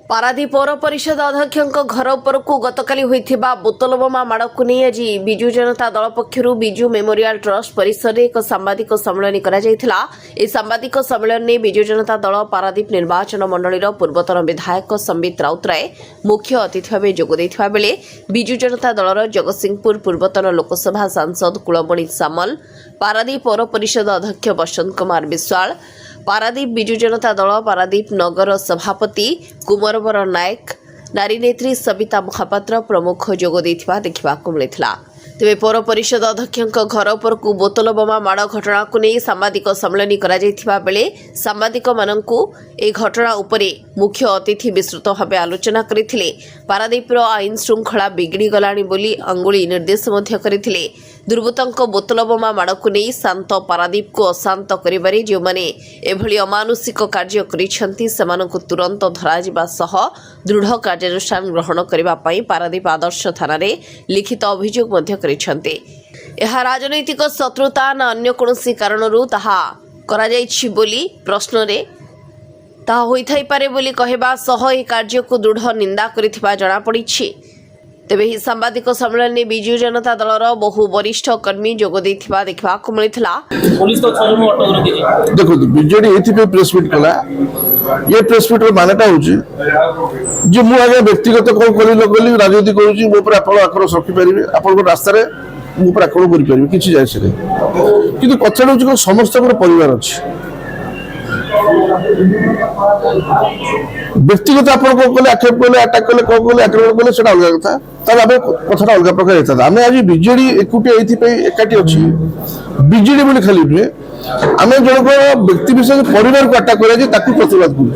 पारादीप पौर परिषद अध्यक्ष घर उपरकू गतकाली होइथिबा बोतल बोमा माड़कू नहीं आज विजु जनता दल पक्षरु विजु मेमोरियल ट्रस्ट परिसर में एक सांबादिक सम्मेलन करा जायथिला। ए सांबादिक सम्मेलन में विजु जनता दल पारादीप निर्वाचन मंडलीर पूर्वतन विधायक संबित राउतराय मुख्य अतिथि भाव जोग दैथिबा बेले विजु जनता दलर जगतसिंहपुर पूर्वतन लोकसभा सांसद कुलमणि सामल, पारादीप पौर परिषद अध्यक्ष बसंत कुमार विश्वाल, पारादीप विजु जनता दल पारादीप नगर सभापति कुमरवर नायक, नारी नेत्री सविता महापात्र प्रमुख जोग दैथिबा देखिबाकू मिलिथिला। तेबे पौर परिषद अध्यक्ष घर उपरकू बोतल बोमा माड़ घटना को नहीं सांबादिक सम्मेलन करा जायथिबा बेले सांबादिक माननकू ए घटना उपरे मुख्य अतिथि विस्तृत भाव आलोचना करथिले। पारादीपर आईन श्रृंखला बिगड़ी गलानी बोली अंगुली निर्देश मध्य करथिले। दुर्बृत्तों बोतल बोमा माड़ को नहीं शांत पारादीप को अशांत करिबारे जो माने एभली अमानुषिक कार्य करिसेंती सेमानकु तुरंत धराजिबा सह दृढ़ कार्यानुष्ठान ग्रहण करिबा पई पारादीप आदर्श थाना रे लिखित अभियोग मध्य करिसेंती। एहा राजनैतिक शत्रुता न अन्य कोनोसी कारणरू ताहा करा जायछि बोली प्रश्न रे ताहा होइथाइ पारे बोली कहबा सह ए कार्य को दृढ़ निंदा करिथिबा जणा पड़िछि। तेबे ही सांबादिक सम्मेलन में विजु जनता दलर बहु वरिष्ठ कर्मी जोग दैथिबा देखबाकू मिलिथिला। पुलिस तो छरमु अटक रखी देखो बीजेडी एथि प्रेस मीट कला ये प्रेस मीट मानेटा होची जे मु आगे व्यक्तिगत कोन कली लगली राजनीति करूची मो पर आपण आक्रोश रखि परिबे आपण रास्ता रे मु पर आक्रोश करि परिबे किछि जाय से किंतु कथा होची को समस्त परिवार अछि व्यक्तिगत आप आक्षेप कले अटैक कले कले आक्रमण कले सेटा अलग कथा तब आम कथा अलग प्रकार होता आम आज बीजेडी एकुटिया एकाठी अच्छी बीजेडी बोली खाली नुहे आम जनक व्यक्ति विषय परिवार को अटैक करा प्रतिवाद करूँ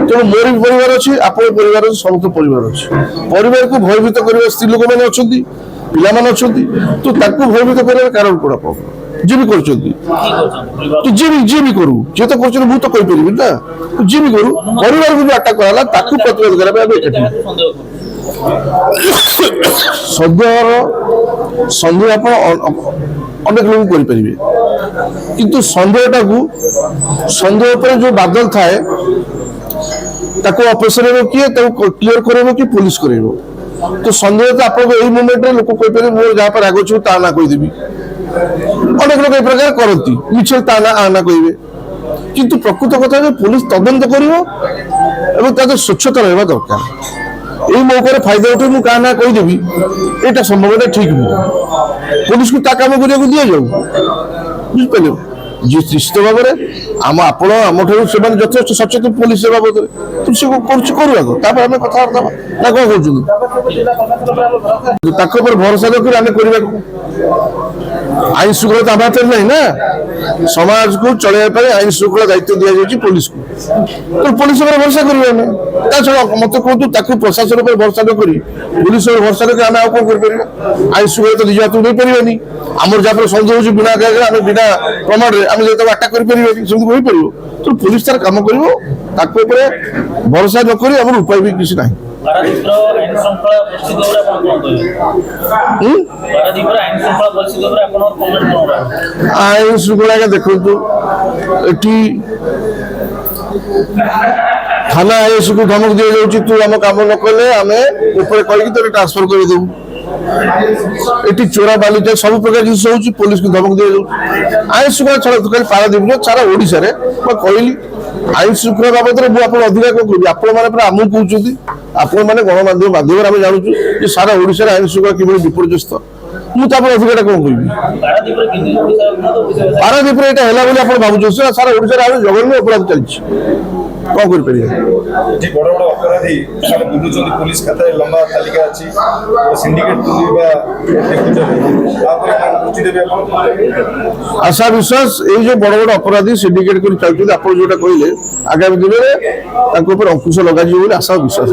तेणु मोर भी परिवार अच्छी आप परिवार समस्त परिवार अच्छी परिवार को भयभीत कर स्त्री लोक मैंने अच्छा पिला अच्छा तो भयभीत कर कारण कौन आप जी भी कर जी भी करू जे तो कर तो कही पारि ना जी भी करू परिवार को जो अटैक कराला ताकू प्रतिरोध करा सन्देह आप अनेक लोग करें किंतु सन्देहटा को सन्देह पर जो बादल थाए ऑपरेशन किए क्लियर कर पुलिस कर तो सन्देह तो आप मोमेंट लोक कहीपर मोर जहाँ पर राग ता ना कहीदेवी अनेक लोग प्रकार करती मिछे ता ना आना कहे किंतु प्रकृत कथा पुलिस तदंत कर स्वच्छता रहा दरकार यही मौके फायदा उठे मुझे क्या ना कहीदेवी यहाँ संभवना ठीक नुह पुलिस को काम करने दि जाऊ बुझिपारे निश्चित भाव में आम यथेष सचेतन पुलिस बाबद करूँ आम कथबार्ता ना कौन कर भरोसा रखी आम करने आईन श्रृंखला आम हाथ नहीं ना समाज को चलने आईन श्रृंखला दायित्व दि जाए पुलिस को तो पुलिस भरोसा करें मत कहतु प्रशासन पर भरोसा न करी पुलिस भरोसा रखी आम कौन कर आईन श्रृंखला तो निज हाथ नहीं पारे आमर जहाँ सन्देह हो बिना आम बिना प्रमाण आम अटैक कर तो पुलिस तार काम कर भरोसा नक आम उपाय भी किसी ना आईन श्रृंखला देखु थाना आईएस को धमक दि जाऊँ तू आम कम न कले आम कहीं ट्रांसफर करदेबू ये चोरा बालिटा सब प्रकार जिन हो पुलिस को धमक दि जाऊँ आईन श्रृंखला छाड़ खाली पारादीप सारा ओडिशा रे कहली आईन श्रृंखला बाबद में मुझे अधिका कौन कह आमको कहते आपण मैंने गणमाध्यम माध्यम आम जानूँ सारा ओडिशा आईन श्रृंखला कि विपर्यस्त मुझे अधिका कौन कह पारादीप है भावुँ सारा ओडिशा जघन्य अपराध चलती कौन कर बड़ बड़ अपराधी बुलूं पुलिस खाता लंबा तालिका अच्छी सिंडिकेट आशा विश्वास ये जो बड़ बड़ अपराधी सिंडिकेट कर चलते आप जोटा कहले आगामी दिन में अंकुश लग आशा विश्वास।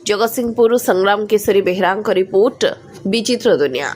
जगतसिंहपुर संग्राम केसरी बेहरा रिपोर्ट विचित्र दुनिया।